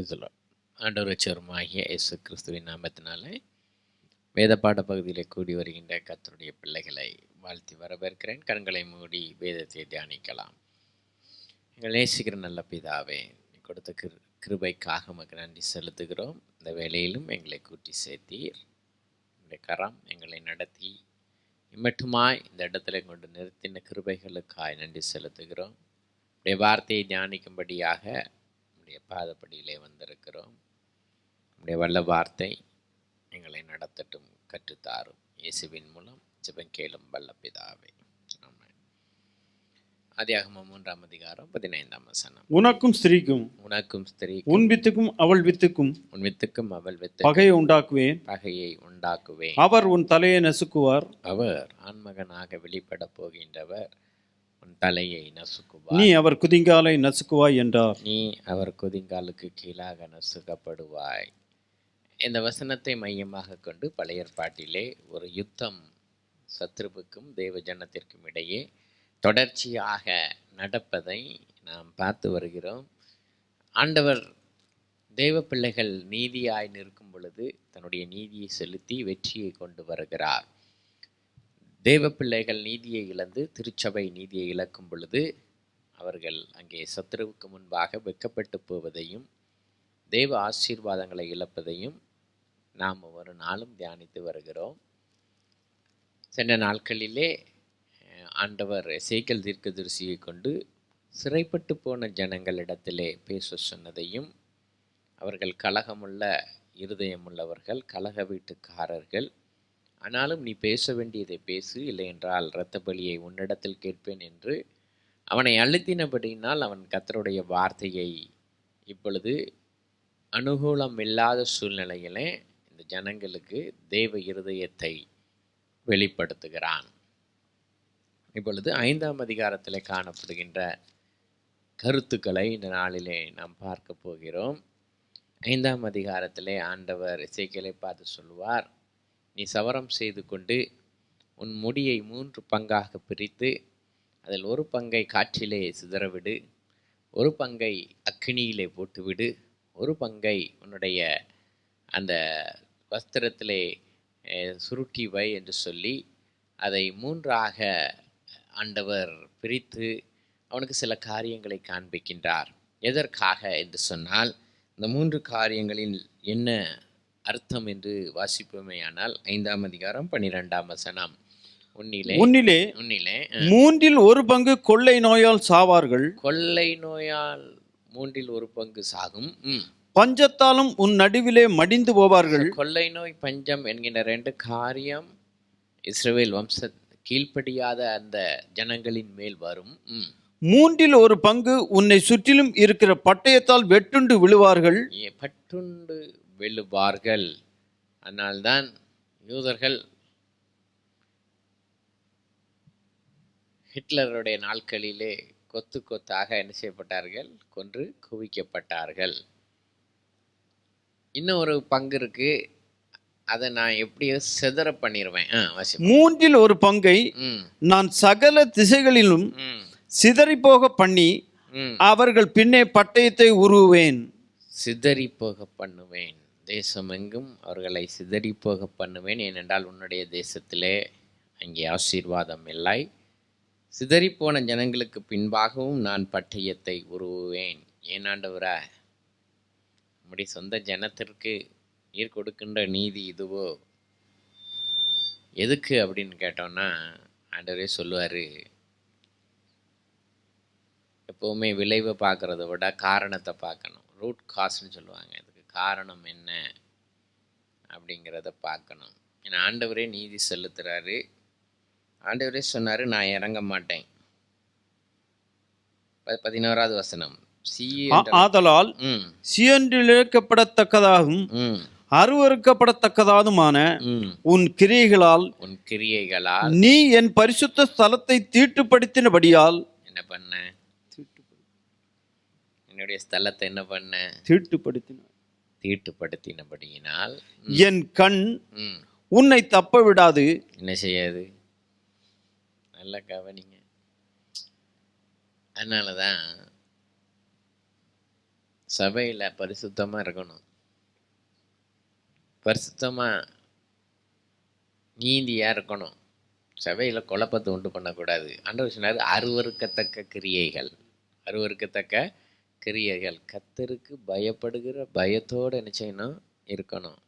இதில் ஆண்டவரட்சகருமாகிய இயேசு கிறிஸ்துவின் நாமத்தினாலே வேத பாட பகுதியில் கூடி வருகின்ற கர்த்தருடைய பிள்ளைகளை வாழ்த்தி வரவேற்கிறேன். கண்களை மூடி வேதத்தை தியானிக்கலாம். எங்கள் நேசிக்கிற நல்ல பிதாவே, நீ கொடுத்த கிருபைக்காக உமக்கு நன்றி செலுத்துகிறோம். இந்த வேளையிலும் எங்களை கூட்டி சேர்த்தீர். இந்த கரம் எங்களை நடத்தி இம்மட்டுமாய் இந்த இடத்துல கொண்டு நிறுத்தின கிருபைகளுக்காய் நன்றி செலுத்துகிறோம். உடைய வார்த்தையை தியானிக்கும்படியாக உடைய பாதப்படியிலே வந்திருக்கிறோம். உடைய வல்ல வார்த்தை எங்களை நடத்தட்டும், கற்றுத்தாரும். இயேசுவின் மூலம் ஜெபம் கேளும் வல்ல பிதாவே, ஆமென். ஆதியாகமம் 3ஆம் அதிகாரம் 15ஆம் வசனம். உனக்கும் ஸ்திரீக்கும் உன் வித்துக்கும் அவள் வித்துக்கும் அவள் வித்துக்கும் பகையை உண்டாக்குவேன். அவர் உன் தலையை நசுக்குவார். அவர் ஆண்மகனாக வெளிப்பட போகின்றவர் உன் தலையை நசுக்குவார். நீ அவர் குதிங்காலை நசுக்குவாய் என்றார். நீ அவர் குதிங்காலுக்கு கீழாக நசுக்கப்படுவாய். இந்த வசனத்தை மையமாக கொண்டு பழைய ஏற்பாட்டிலே ஒரு யுத்தம் சத்ருவுக்கும் தேவ ஜனத்திற்கும் இடையே தொடர்ச்சியாக நடப்பதை நாம் பார்த்து வருகிறோம். ஆண்டவர் தேவ பிள்ளைகள் நீதியாய் நிற்கும் பொழுது தன்னுடைய நீதியை செலுத்தி வெற்றியை கொண்டு வருகிறார். தேவ பிள்ளைகள் நீதியை இழந்து திருச்சபை நீதியை இழக்கும் பொழுது அவர்கள் அங்கே சத்துருவுக்கு முன்பாக வெட்கப்பட்டு போவதையும் தேவ ஆசீர்வாதங்களை இழப்பதையும் நாம் ஒவ்வொரு நாளும் தியானித்து வருகிறோம். சென்ற நாட்களிலே ஆண்டவர் எசேக்கியேல் தீர்க்கதரிசியை கொண்டு சிறைப்பட்டு போன ஜனங்களிடத்திலே பேச சொன்னதையும், அவர்கள் கலகமுள்ள இருதயமுள்ளவர்கள், கலக வீட்டுக்காரர்கள், ஆனாலும் நீ பேச வேண்டியதை பேசு, இல்லை என்றால் இரத்த பலியை உன்னிடத்தில் கேட்பேன் என்று அவனை அழுத்தினபடியினால் அவன் கர்த்தருடைய வார்த்தையை இப்பொழுது அனுகூலம் இல்லாத சூழ்நிலையிலே இந்த ஜனங்களுக்கு தேவ இருதயத்தை வெளிப்படுத்துகிறான். இப்பொழுது 5ஆம் அதிகாரத்தில் காணப்படுகின்ற கருத்துக்களை இந்த நாளிலே நாம் பார்க்க போகிறோம். 5ஆம் அதிகாரத்திலே ஆண்டவர் எசேக்கியேலை பார்த்து சொல்லுவார், நீ சவரம் செய்து கொண்டு உன் முடியை 3 பங்காக பிரித்து அதில் ஒரு பங்கை காற்றிலே சிதறவிடு, ஒரு பங்கை அக்கினியிலே போட்டுவிடு, ஒரு பங்கை உன்னுடைய அந்த வஸ்திரத்திலே சுருட்டி வை என்று சொல்லி அதை 3ஆக ஆண்டவர் பிரித்து அவனுக்கு சில காரியங்களை காண்பிக்கின்றார். எதற்காக என்று சொன்னால், இந்த 3 காரியங்களில் என்ன அர்த்தம் என்று வாசிப்போமேயானால் 5ஆம் அதிகாரம் 12ஆம் வசனம். உன்னிலே 3இல் ஒரு பங்கு கொள்ளை நோயால் சாவார்கள். கொள்ளை நோயால் 3இல் ஒரு பங்கு சாகும். பஞ்சத்தாலும் உன் நடுவிலே மடிந்து போவார்கள். கொள்ளை நோய், பஞ்சம் என்கின்ற 2 காரியம் இஸ்ரவேல் வம்ச கீழ்ப்படியாத அந்த ஜனங்களின் மேல் வரும். 3இல் ஒரு பங்கு உன்னை சுற்றிலும் இருக்கிற பட்டயத்தால் வெட்டுண்டு விழுவார்கள். பட்டுண்டு விழுவார்கள். அதனால்தான் யூதர்கள் ஹிட்லருடைய நாட்களிலே கொத்து கொத்தாக என்ன செய்யப்பட்டார்கள்? கொன்று குவிக்கப்பட்டார்கள். இன்னும் ஒரு பங்கு இருக்கு, அதை நான் எப்படியோ சிதற பண்ணிடுவேன். 3இல் ஒரு பங்கை நான் சகல திசைகளிலும் சிதறி போக பண்ணி அவர்கள் பின்னே பட்டயத்தை உருவேன். சிதறி போக பண்ணுவேன், தேசமெங்கும் அவர்களை சிதறி போக பண்ணுவேன். ஏனென்றால் உன்னுடைய தேசத்திலே அங்கே ஆசீர்வாதம் இல்லை. சிதறிப்போன ஜனங்களுக்கு பின்பாகவும் நான் பட்டயத்தை உருவுவேன். ஏனாண்டவரா, நம்முடைய சொந்த ஜனத்திற்கு நீர் கொடுக்கின்ற நீதி இதுவோ? எதுக்கு அப்படின்னு கேட்டோம்னா, ஆண்டவரே சொல்லுவார், எப்போவுமே விளைவை பார்க்குறத விட காரணத்தை பார்க்கணும். ரூட் காஸ்ன்னு சொல்லுவாங்க. இதுக்கு காரணம் என்ன அப்படிங்கிறத பார்க்கணும். ஏன்னா ஆண்டவரே நீதி செலுத்துகிறாரு. ஆண்டவரே சொன்னார், நான் இறங்க மாட்டேன். 11ஆவது வசனம். ஆதலால் சீரழிக்கப்படத்தக்கதாகும் அருவருக்கப்படத்தக்கதாதுமான உன் கிரியைகளால் நீ என் பரிசுத்த ஸ்தலத்தை தீட்டுப்படுத்தினபடியால் என்ன பண்ண? என்னுடைய ஸ்தலத்தை என்ன பண்ண? தீட்டுப்படுத்தினபடியினால் என் கண் உன்னை தப்ப விடாது. என்ன செய்யாது? நல்ல கவனிங்க. அதனால தான் சபையில் பரிசுத்தமாக இருக்கணும், பரிசுத்தமாக நீதியாக இருக்கணும், சபையில் குழப்பத்தை உண்டு பண்ணக்கூடாது. ஆண்டவர் சொன்னார் அருவருக்கத்தக்க கிரியைகள் கர்த்தருக்கு பயப்படுகிற பயத்தோடு என்ன செய்யணும், இருக்கணும்.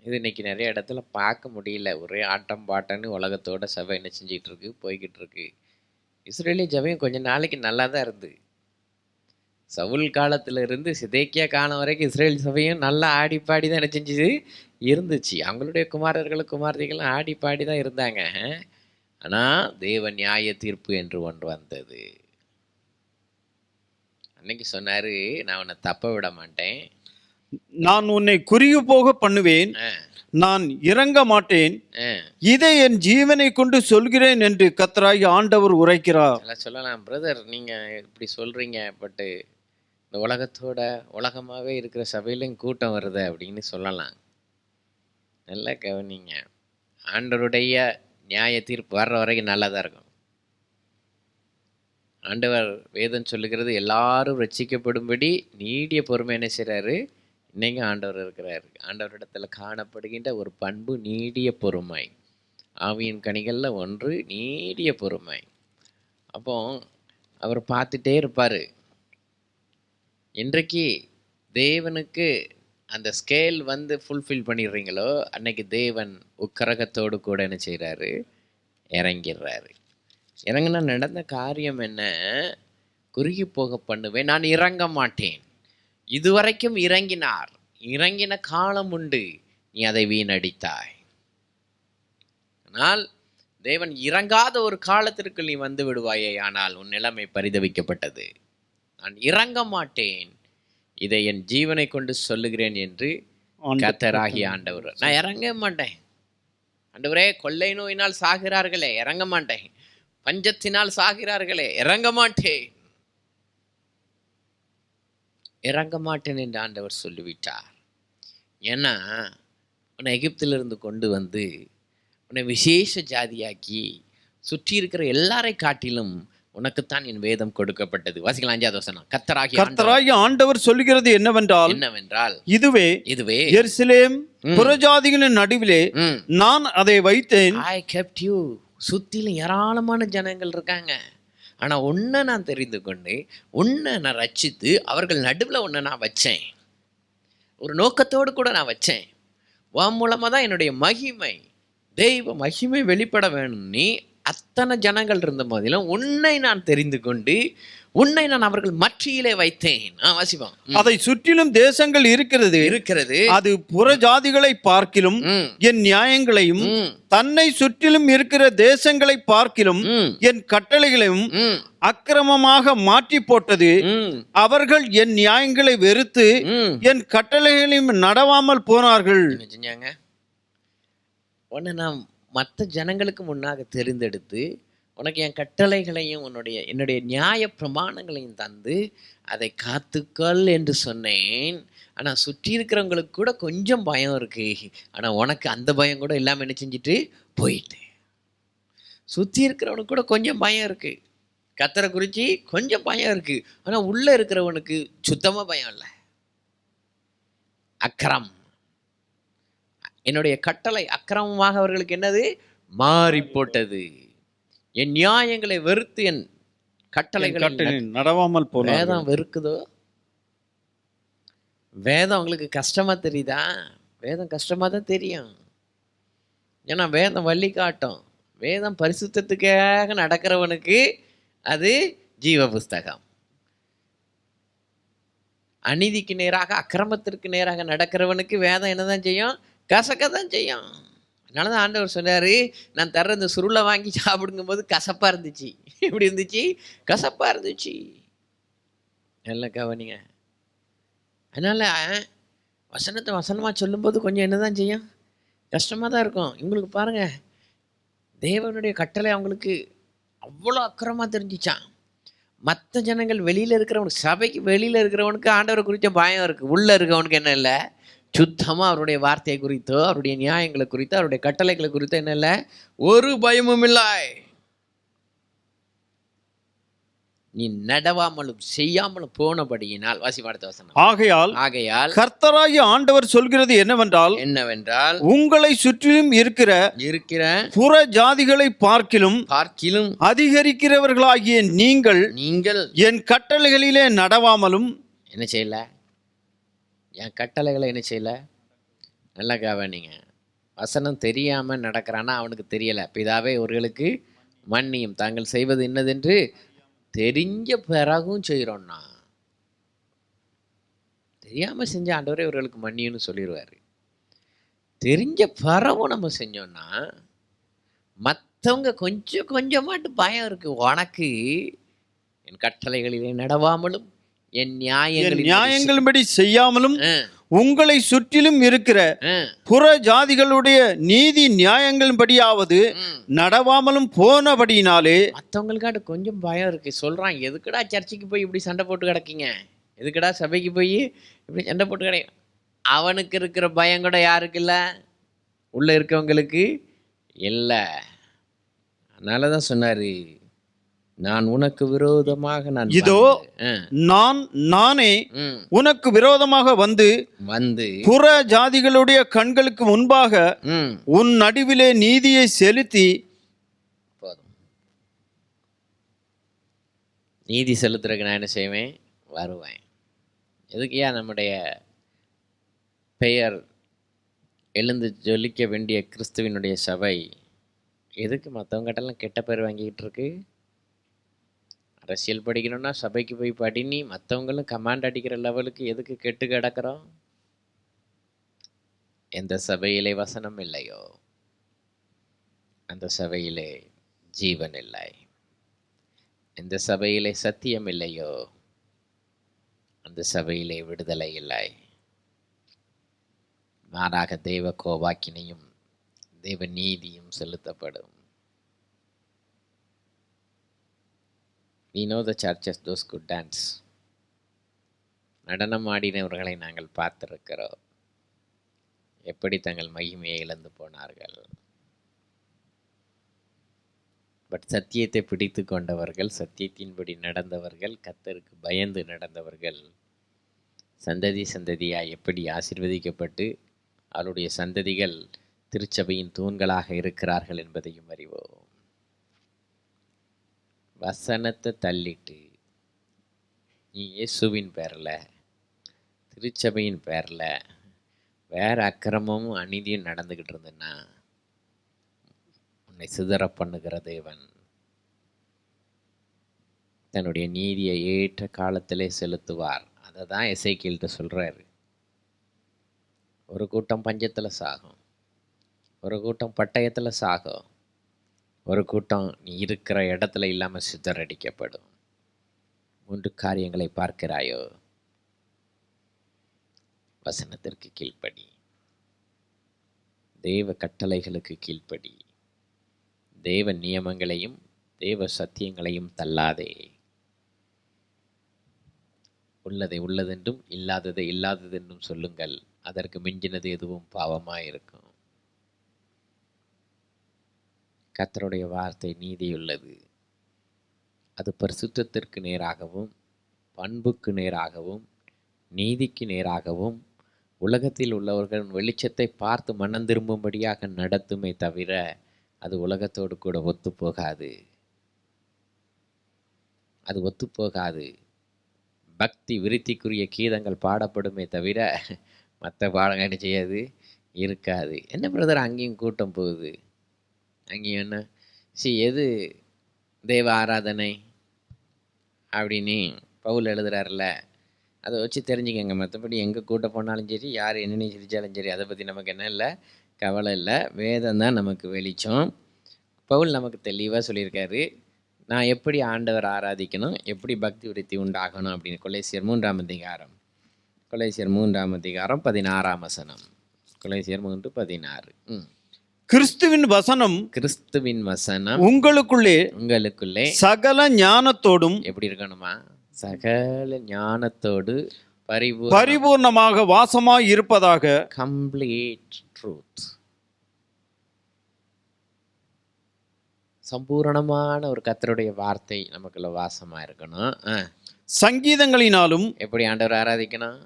இது இன்னைக்கு நிறைய இடத்துல பார்க்க முடியல. ஒரே ஆட்டம் பாட்டன்னு உலகத்தோட சபை என்ன செஞ்சிகிட்டு இருக்கு, போய்கிட்டு இருக்கு. இஸ்ரேலிய சபையும் கொஞ்ச நாளைக்கு நல்லா தான் இருந்து, சவுல் காலத்துல இருந்து சிதேக்கியா காலம் வரைக்கும் இஸ்ரேல் சபையும் நல்லா ஆடி பாடி தான் என்ன செஞ்சுது இருந்துச்சு. அவங்களுடைய குமாரர்களும் குமாரதிகளும் ஆடி பாடி தான் இருந்தாங்க. ஆனால் தேவ நியாய தீர்ப்பு என்று ஒன்று வந்தது. அன்னைக்கு சொன்னாரு, நான் உன்னை தப்ப விட மாட்டேன், நான் உன்னை குறுகி போக பண்ணுவேன், நான் இறங்க மாட்டேன், இதை என் ஜீவனை கொண்டு சொல்கிறேன் என்று கர்த்தராகிய ஆண்டவர் உரைக்கிறார். சொல்லலாம், பிரதர் நீங்க இப்படி சொல்றீங்க, பட்டு இந்த உலகமாகவே இருக்கிற சபையிலும் கூட்டம் வருது அப்படின்னு சொல்லலாம். நல்லா கவனிங்க, ஆண்டவருடைய நியாய தீர்ப்பு வர்ற வரைக்கும் நல்லா தான் இருக்கும். ஆண்டவர் வேதம் சொல்லுகிறது எல்லாரும் ரட்சிக்கப்படும்படி நீடிய பொறுமை என்ன செய்கிறாரு, இன்னைக்கு ஆண்டவர் இருக்கிறாரு. ஆண்டவரிடத்துல காணப்படுகின்ற ஒரு பண்பு நீடிய பொறுமை. ஆவியின் கனிகளில் ஒன்று நீடிய பொறுமை. அப்போ அவர் பார்த்துட்டே இருப்பார். இன்றைக்கு தேவனுக்கு அந்த ஸ்கேல் வந்து ஃபுல்ஃபில் பண்ணிடுறீங்களோ, அன்னைக்கு தேவன் உக்கரகத்தோடு கூட என்ன செய்கிறாரு, இறங்கிடுறாரு. இறங்கினா நடந்த காரியம் என்ன, குறுகி போக பண்ணுவேன், நான் இறங்க மாட்டேன். இதுவரைக்கும் இறங்கின காலம் உண்டு, நீ அதை வீணடித்தாய். ஆனால் தேவன் இறங்காத ஒரு காலத்திற்கு நீ வந்து விடுவாயே, ஆனால் உன் நிலைமை பரிதவிக்கப்பட்டது. நான் இறங்க மாட்டேன், இதை என் ஜீவனை கொண்டு சொல்லுகிறேன் என்று கர்த்தராகிய ஆண்டவர். நான் இறங்க மாட்டேன் ஆண்டவரே, கொள்ளை நோயினால் சாகிறார்களே இறங்க மாட்டேன், பஞ்சத்தினால் சாகிறார்களே இறங்க மாட்டேன், இறங்க மாட்டேன் என்று ஆண்டவர் சொல்லிவிட்டார். ஏன்னா உன்னை எகிப்திலிருந்து கொண்டு வந்து உன்னை விசேஷ ஜாதியாக்கி சுற்றி இருக்கிற எல்லாரை காட்டிலும் உனக்குத்தான் என் வேதம் கொடுக்கப்பட்டது. வாசிக்கலாம் 5வது வசனம். கர்த்தராகிய ஆண்டவர் சொல்லுகிறது என்னவென்றால் இதுவே எருசலேம் புறஜாதிகளின் நடுவிலே நான் அதை வைத்தேன். I kept you. சுத்திலும் ஏராளமான ஜனங்கள் இருக்காங்க, ஆனா உன்னை நான் தெரிந்து கொண்டு உன்னை நான் ரட்சித்து அவர்கள் நடுவில் உன்னை நான் வச்சேன். ஒரு நோக்கத்தோடு கூட நான் வச்சேன். உன் மூலமா தான் என்னுடைய மகிமை, தெய்வ மகிமை வெளிப்பட வேணும். நீ அத்தனை ஜனங்கள் இருந்த போதிலும் உன்னை நான் தெரிந்து கொண்டு உன்னை நான் அவர்கள் மத்தியிலே வைத்தேன். வாசிப்போம். அதை சுற்றிலும் தேசங்கள் இருக்கிறது, அது புற ஜாதிகளை பார்க்கிலும் என் நியாயங்களையும் தன்னை சுற்றிலும் இருக்கிற தேசங்களை பார்க்கிலும் என் கட்டளைகளையும் அக்கிரமமாக மாற்றி போட்டது. அவர்கள் என் நியாயங்களை வெறுத்து என் கட்டளைகளையும் நடவாமல் போனார்கள். உன்னை நான் மற்ற ஜனங்களுக்கு முன்னாக தெரிந்தெடுத்து உனக்கு என் கட்டளைகளையும் என்னுடைய நியாய பிரமாணங்களையும் தந்து அதை காத்துக்கொள் என்று சொன்னேன். ஆனால் சுற்றி இருக்கிறவங்களுக்கு கூட கொஞ்சம் பயம் இருக்கு, ஆனால் உனக்கு அந்த பயம் கூட இல்லாமல் என்ன செஞ்சுட்டு போயிட்டு. சுற்றி இருக்கிறவனுக்கு கூட கொஞ்சம் பயம் இருக்கு, கர்த்தரை குறித்து கொஞ்சம் பயம் இருக்கு, ஆனால் உள்ளே இருக்கிறவனுக்கு சுத்தமாக பயம் இல்லை. அக்கிரம், என்னுடைய கட்டளை அக்கிரமமாக அவர்களுக்கு என்னது மாறி போட்டது. என் நியாயங்களை வெறுத்து என் கட்டளைகளை நடவாமல் போன. வேதம் வெறுக்குதோ? வேதம் அவங்களுக்கு கஷ்டமா தெரியுதா? வேதம் கஷ்டமா தான் தெரியும். ஏன்னா வேதம் வழி காட்டும். வேதம் பரிசுத்தத்துக்காக நடக்கிறவனுக்கு அது ஜீவ புஸ்தகம். அநீதிக்கு நேராக அக்கிரமத்திற்கு நேராக நடக்கிறவனுக்கு வேதம் என்னதான் செய்யும்? கசக்கதான் செய்யும். அதனால தான் ஆண்டவர் சொன்னார், நான் தர்ற இந்த சுருளை வாங்கி சாப்பிடுங்கும் போது கசப்பாக இருந்துச்சு. எப்படி இருந்துச்சு? கசப்பாக இருந்துச்சு. நல்லா கவனிங்க. அதனால் வசனமாக சொல்லும்போது கொஞ்சம் என்ன தான் செய்யும்? கஷ்டமாக தான் இருக்கும். இவங்களுக்கு பாருங்கள், தேவனுடைய கட்டளை அவங்களுக்கு அவ்வளோ அக்கிரமாக தெரிஞ்சிச்சான். மற்ற ஜனங்கள் வெளியில் இருக்கிறவனுக்கு, சபைக்கு வெளியில் இருக்கிறவனுக்கு ஆண்டவரை குறித்த பயம் இருக்குது. உள்ளே இருக்கிறவனுக்கு என்ன இல்லை? சுத்தமாக அவருடைய வார்த்தையை குறித்தோ அவருடைய நியாயங்களை குறித்தோ அவருடைய கட்டளைகளை குறித்தோ என்ன இல்லை? ஒரு பயமும் இல்லை. நீ நடவாமலும் செய்யாமலும் போனபடியினால், வாசிப்பாடுத்த வசனம். ஆகையால் கர்த்தராகிய ஆண்டவர் சொல்கிறது என்னவென்றால் உங்களை சுற்றிலும் இருக்கிற புற ஜாதிகளை பார்க்கிலும் அதிகரிக்கிறவர்களாகிய நீங்கள் என் கட்டளைகளிலே நடவாமலும் என்ன செய்யல? என் கட்டளைகளை என்ன செய்யல? நல்லா கவனிங்க. வசனம் தெரியாம நடக்கிறான்னா அவனுக்கு தெரியல. பிதாவே இவர்களுக்கு மன்னியும், தாங்கள் செய்வது என்னதென்று தெரிஞ்ச பிறகும் செய்கிறோன்னா, தெரியாம செஞ்ச ஆண்டவரே இவர்களுக்கு மன்னியும்னு சொல்லிடுவாரு. தெரிஞ்ச பிறகும் நம்ம செஞ்சோம்னா மற்றவங்க கொஞ்சம் கொஞ்சமாட்டு பயம் இருக்கு. உனக்கு என் கட்டளைகளிலே நடவாமலும் என் நியாயங்களின்படி செய்யாமலும் உங்களை சுற்றிலும் இருக்கிற புற ஜாதிகளுடைய நீதி நியாயங்களின்படியாவது நடவாமலும் போனபடினாலே. மற்றவங்களுக்காட்டு கொஞ்சம் பயம் இருக்கு. சொல்றான், எதுக்குடா சர்ச்சுக்கு போய் இப்படி சண்டை போட்டு கிடக்கீங்க, எதுக்குடா சபைக்கு போய் இப்படி சண்டை போட்டு கிடைக்கும். அவனுக்கு இருக்கிற பயம் கூட யாருக்கு இல்லை? உள்ள இருக்கவங்களுக்கு இல்லை. அதனாலதான் சொன்னாரு, நான் உனக்கு விரோதமாக நானே உனக்கு விரோதமாக வந்து புற ஜாதிகளுடைய கண்களுக்கு முன்பாக உன் நடுவிலே நீதியை செலுத்தி. போதும், நீதி செலுத்துறதுக்கு நான் என்ன செய்வேன்? வருவேன். எதுக்கையா நம்முடைய பெயர் எழுந்து ஜொலிக்க வேண்டிய கிறிஸ்துவினுடைய சபை எதுக்கு மற்றவங்ககிட்டலாம் கெட்ட பேர் வாங்கிக்கிட்டு இருக்கு? அரசியல் படிக்கணும்னா சபைக்கு போய் படினி மற்றவங்களும் கமாண்ட் அடிக்கிற லெவலுக்கு எதுக்கு கெட்டு கிடக்கிறோம்? எந்த சபையிலே வசனம் இல்லையோ அந்த சபையிலே ஜீவன் இல்லை. எந்த சபையிலே சத்தியம் இல்லையோ அந்த சபையிலே விடுதலை இல்லை. மாறாக தெய்வ கோபாக்கினையும் தெய்வ நீதியும் செலுத்தப்படும். We know the churches, those could dance. நடனம் ஆடினவர்களை நாங்கள் பார்த்திருக்கிறோம். எப்படி தங்கள் மகிமையை இழந்து போனார்கள். பட் சத்தியத்தை பிடித்து கொண்டவர்கள், சத்தியத்தின்படி நடந்தவர்கள், கர்த்தருக்கு பயந்து நடந்தவர்கள் சந்ததி சந்ததியாய் எப்படி ஆசீர்வதிக்கப்பட்டு அவருடைய சந்ததிகள் திருச்சபையின் தூண்களாக இருக்கிறார்கள் என்பதையும் அறிவோம். வசனத்தை தள்ளிட்டு நீ இயேசுவின் பேரில், திருச்சபையின் பேரில் வேறு அக்கிரமமும் அநீதியும் நடந்துக்கிட்டு இருந்ததுன்னா உன்னை சிதற பண்ணுகிற தேவன் தன்னுடைய நீதியை ஏற்ற காலத்திலே செலுத்துவார். அதை தான் எசேக்கியேல்கிட்ட சொல்கிறாரு. ஒரு கூட்டம் பஞ்சத்தில் சாகும், ஒரு கூட்டம் பட்டயத்தில் சாகும், ஒரு கூட்டம் நீ இருக்கிற இடத்துல இல்லாமல் சிதறடிக்கப்படும். 3 காரியங்களை பார்க்கிறாயோ? வசனத்திற்கு கீழ்ப்படி, தேவ கட்டளைகளுக்கு கீழ்ப்படி, தேவ நியமங்களையும் தேவ சத்தியங்களையும் தள்ளாதே. உள்ளதை உள்ளதென்றும் இல்லாததை இல்லாததென்றும் சொல்லுங்கள், அதற்கு மிஞ்சினது எதுவும் பாவமாயிருக்கும். கர்த்தருடைய வார்த்தை நீதியுள்ளது. அது பரிசுத்தத்திற்கு நேராகவும் பண்புக்கு நேராகவும் நீதிக்கு நேராகவும் உலகத்தில் உள்ளவர்கள் வெளிச்சத்தை பார்த்து மனம் திரும்பும்படியாக நடத்துமே தவிர அது உலகத்தோடு கூட ஒத்துப்போகாது. அது ஒத்துப்போகாது. பக்தி விருத்திக்குரிய கீதங்கள் பாடப்படுமே தவிர மற்ற பாடங்கள் என்ன செய்யாது? இருக்காது. என்ன பிரதர் அங்கேயும் கூட்டம் போகுது, அங்கேயும் என்ன எது தேவ ஆராதனை அப்படின்னு பவுல் எழுதுறாருல, அதை வச்சு தெரிஞ்சுக்கங்க. மற்றபடி எங்கே கூட்டம் போனாலும் சரி, யார் என்னென்ன சிரித்தாலும் சரி, அதை பற்றி நமக்கு என்ன இல்லை, கவலை இல்லை. வேதம் தான் நமக்கு வெளிச்சம். பவுல் நமக்கு தெளிவாக சொல்லியிருக்காரு, நான் எப்படி ஆண்டவர் ஆராதிக்கணும், எப்படி பக்தி விருத்தி உண்டாகணும் அப்படின்னு. கொலைசியர் 3ஆம் அதிகாரம், கொலைசியர் 3ஆம் அதிகாரம் 16ஆம் வசனம். கொலைசியர் 3:16. கிறிஸ்துவின் வசனம், கிறிஸ்துவின் வசனம் உங்களுக்குள்ளே சகல ஞானத்தோடும் எப்படி இருக்கணுமா? சகல ஞானத்தோடு பரிபூர்ணமாக வாசமாய் இருப்பதாக. Complete truth. சம்பூரணமான ஒரு கர்த்தருடைய வார்த்தை நமக்குள்ள வாசமா இருக்கணும். சங்கீதங்களினாலும் எப்படி ஆண்டவர் ஆராதிக்கணும்?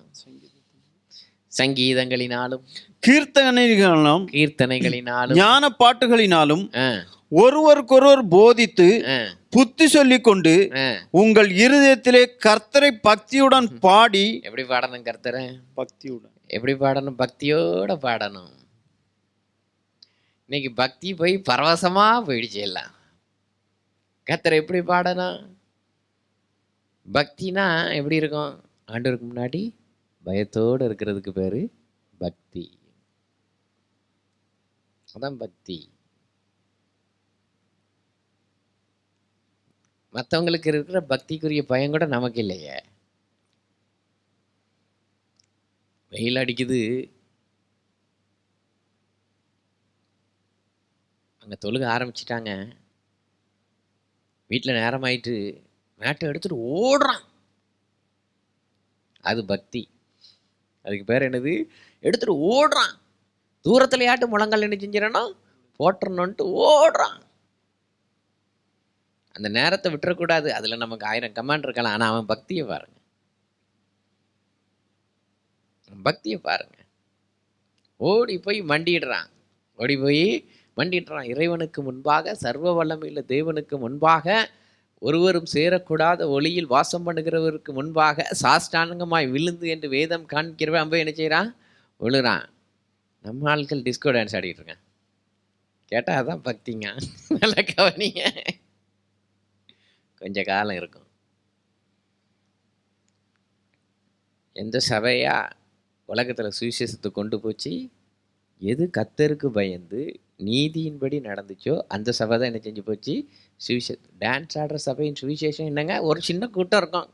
சங்கீதங்களினாலும் கீர்த்தனைகளினாலும் கீர்த்தனைகளினாலும் ஞான பாட்டுகளினாலும் ஆ, ஒருவருக்கொருவர் போதித்து ஆ, புத்தி சொல்லிக் கொண்டு ஆ. உங்கள் இருதயத்திலே கர்த்தரை பக்தியுடன் பாடி எப்படி பாடணும் கர்த்தரை? பக்தியுடன் எப்படி பாடணும்? பக்தியோட பாடணும். இன்னைக்கு பக்தி போய் பரவசமா போயிடுச்சு எல்லாம். கர்த்தரை எப்படி பாடணும்? பக்தினா எப்படி இருக்கும்? ஆண்டவருக்கு முன்னாடி பயத்தோடு இருக்கிறதுக்கு பேரு பக்தி. அதான் பக்தி. மற்றவங்களுக்கு இருக்கிற பக்திக்குரிய பயம் கூட நமக்கு இல்லையே. வெயில் அடிக்குது, அங்கே தொழுக ஆரம்பிச்சிட்டாங்க, வீட்டில் நேரம் ஆயிட்டு மேட்டை எடுத்துட்டு ஓடுறான். அது பக்தி. அதுக்கு பேர் என்னது? எடுத்துட்டு ஓடுறான். தூரத்தில் யாட்டு முழங்கால் என்ன செஞ்சிடணும்? போட்டுறணுன்ட்டு ஓடுறான். அந்த நேரத்தை விட்டுறக்கூடாது. அதில் நமக்கு 1000 கமாண்ட் இருக்கலாம். ஆனால் அவன் பக்தியை பாருங்க, பக்தியை பாருங்க. ஓடி போய் மண்டிடுறான், ஓடி போய் மண்டிடுறான். இறைவனுக்கு முன்பாக, சர்வ வல்லமையுள்ள தேவனுக்கு முன்பாக, ஒருவரும் சேரக்கூடாத ஒளியில் வாசம் பண்ணுகிறவருக்கு முன்பாக சாஷ்டாங்கமாய் விழுந்து என்று வேதம் காண்கிறவன் அவன் என்ன செய்கிறான்? விழுறான். நம்ம ஆட்கள் டிஸ்கோ டான்ஸ் ஆடிட்டு இருக்கான். கேட்டால் அதான் பக்திங்க. நல்ல கவனிங்க. கொஞ்ச காலம் இருக்கும். எந்த சபையா உலகத்தில் சுவிசேஷத்தை கொண்டு போச்சு? எது கர்த்தருக்கு பயந்து நீதியின்படி நடந்துச்சோ அந்த சபை தான் என்ன செஞ்சு போச்சு? சுவிசேஷம். டான்ஸ் ஆடுற சபையின் சுவிசேஷம் என்னங்க? ஒரு சின்ன கூட்டம் இருக்கும்,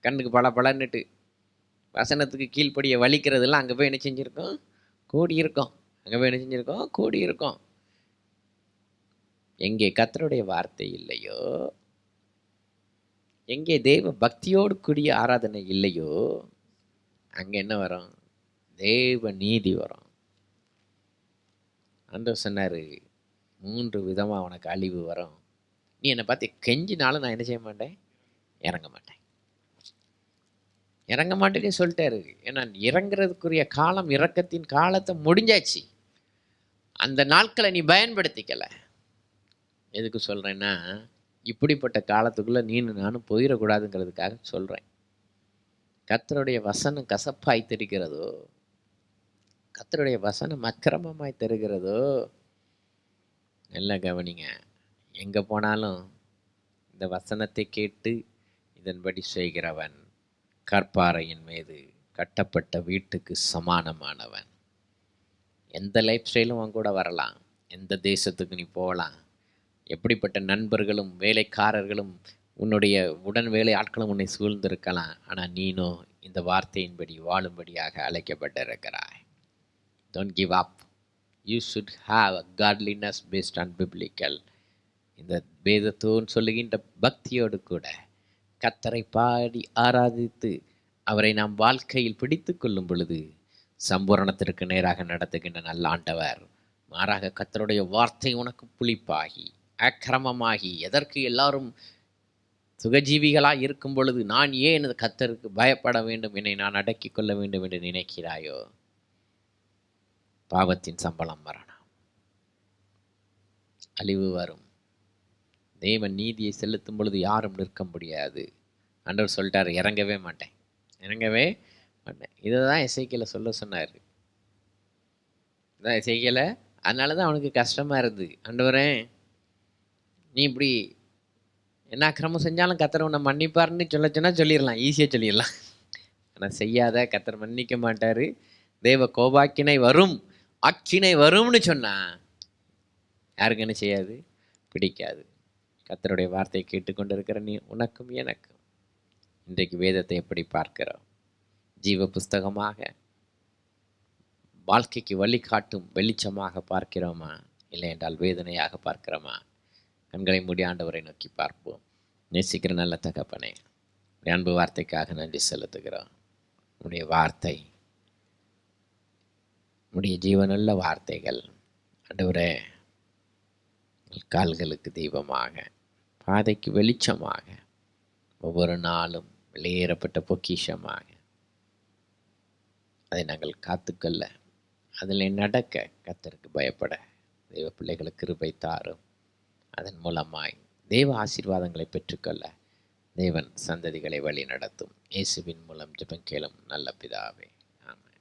கண்ணுக்கு பலன்னுட்டு வசனத்துக்கு கீழ்ப்படியை வலிக்கிறதுலாம் அங்கே போய் என்ன செஞ்சுருக்கோம்? கூடி இருக்கும். அங்கே போய் என்ன செஞ்சுருக்கோம்? கூடி இருக்கும். எங்கே கர்த்தருடைய வார்த்தை இல்லையோ, எங்கே தேவ பக்தியோடு கூடிய ஆராதனை இல்லையோ, அங்கே என்ன வரும்? தேவ நீதி வரும். ஆண்டவர் சொன்னார், 3 விதமாக உனக்கு அழிவு வரும். நீ என்னை பார்த்து கெஞ்சினாலும் நான் என்ன செய்ய மாட்டேன்? இறங்க மாட்டேன். இறங்க மாட்டேன்னே சொல்லிட்டாரு. ஏன்னா இறங்குறதுக்குரிய காலம், இரக்கத்தின் காலத்தை முடிஞ்சாச்சு. அந்த நாட்களை நீ பயன்படுத்திக்கல. எதுக்கு சொல்கிறேன்னா, இப்படிப்பட்ட காலத்துக்குள்ளே நீனும் நானும் போயிடக்கூடாதுங்கிறதுக்காக சொல்கிறேன். கர்த்தருடைய வசனம் கசப்பாய் தெரிகிறதோ, கர்த்தருடைய வசனம் அக்கிரமமாய் தருகிறதோ, நல்லா கவனிங்க. எங்கே போனாலும் இந்த வசனத்தை கேட்டு இதன்படி செய்கிறவன் கற்பாறையின் மீது கட்டப்பட்ட வீட்டுக்கு சமானமானவன். எந்த லைஃப் ஸ்டைலும் அவன் கூட வரலாம், எந்த தேசத்துக்கு நீ போகலாம், எப்படிப்பட்ட நண்பர்களும் வேலைக்காரர்களும் உன்னுடைய உடன் வேலை ஆட்களும் உன்னை சூழ்ந்திருக்கலாம். ஆனால் நீனோ இந்த வார்த்தையின்படி வாழும்படியாக அழைக்கப்பட்டிருக்கிறாய். Don't give up. You should have a godliness based on biblical. இந்த வேதத்தோன் சொல்லுகின்ற பக்தியோடு கூட கர்த்தரை பாடி ஆராதித்து அவரை நாம் வாழ்க்கையில் பிடித்து கொள்ளும் பொழுது சம்பூரணத்திற்கு நேராக நடத்துகின்ற நல்ல ஆண்டவர். மாறாக கர்த்தருடைய வார்த்தை உனக்கு புளிப்பாகி அக்கிரமமாகி, எதற்கு எல்லாரும் சுகஜீவிகளாக இருக்கும் பொழுது நான் ஏன் கர்த்தருக்கு பயப்பட வேண்டும், என்னை நான் அடக்கி கொள்ள வேண்டும் என்று நினைக்கிறாயோ, பாவத்தின் சம்பளம் மரணம், அழிவு வரும். தேவன் நீதியை செலுத்தும் பொழுது யாரும் நிற்க முடியாது. ஆண்டவர் சொல்லிட்டார், இறங்கவே மாட்டேன், இறங்கவே மாட்டேன். இதை தான் எசேக்கியேல சொல்ல சொன்னார். இதான் எசேக்கியேல. அதனால தான் அவனுக்கு கஷ்டமாக இருந்தது. ஆண்டவரே, நீ இப்படி என்ன அக்கிரமம் செஞ்சாலும் கர்த்தர் உன்னை மன்னிப்பார்னு சொன்னால் சொல்லிடலாம், ஈஸியாக சொல்லிடலாம். ஆனால் செய்யாத, கர்த்தர் மன்னிக்க மாட்டார், தேவ கோபாக்கினை வரும், அக்கினை வரும்னு சொன்னா யாருக்கு என்ன செய்யாது? பிடிக்காது. கர்த்தருடைய வார்த்தையை கேட்டுக்கொண்டு இருக்கிற நீ, உனக்கும் எனக்கும் இன்றைக்கு வேதத்தை எப்படி பார்க்கிறோம்? ஜீவ புஸ்தகமாக, வாழ்க்கைக்கு வழிகாட்டும் வெளிச்சமாக பார்க்கிறோமா, இல்லை என்றால் வேதனையாக பார்க்கிறோமா? கண்களை மூடி ஆண்டவரை நோக்கி பார்ப்போம். நேசிக்கிற நல்ல தகப்பனே, அன்பு வார்த்தைக்காக நன்றி செலுத்துகிறோம். உன்னுடைய வார்த்தை, உன்னுடைய ஜீவனுள்ள வார்த்தைகள் ஆண்டவரே, கால்களுக்கு தீபமாக, பாதைக்கு வெளிச்சமாக, ஒவ்வொரு நாளும் வெளியேறப்பட்ட பொக்கிஷமாக அதை நாங்கள் காத்துக்கொள்ள, அதில் நடக்க, கர்த்தருக்கு பயப்பட தெய்வ பிள்ளைகளுக்கு கிருபை தாரும். அதன் மூலமாய் தெய்வ ஆசீர்வாதங்களை பெற்றுக்கொள்ள தேவன் சந்ததிகளை வழி நடத்தும். இயேசுவின் மூலம் ஜெபம் கேளும் நல்ல பிதாவே, ஆமென்.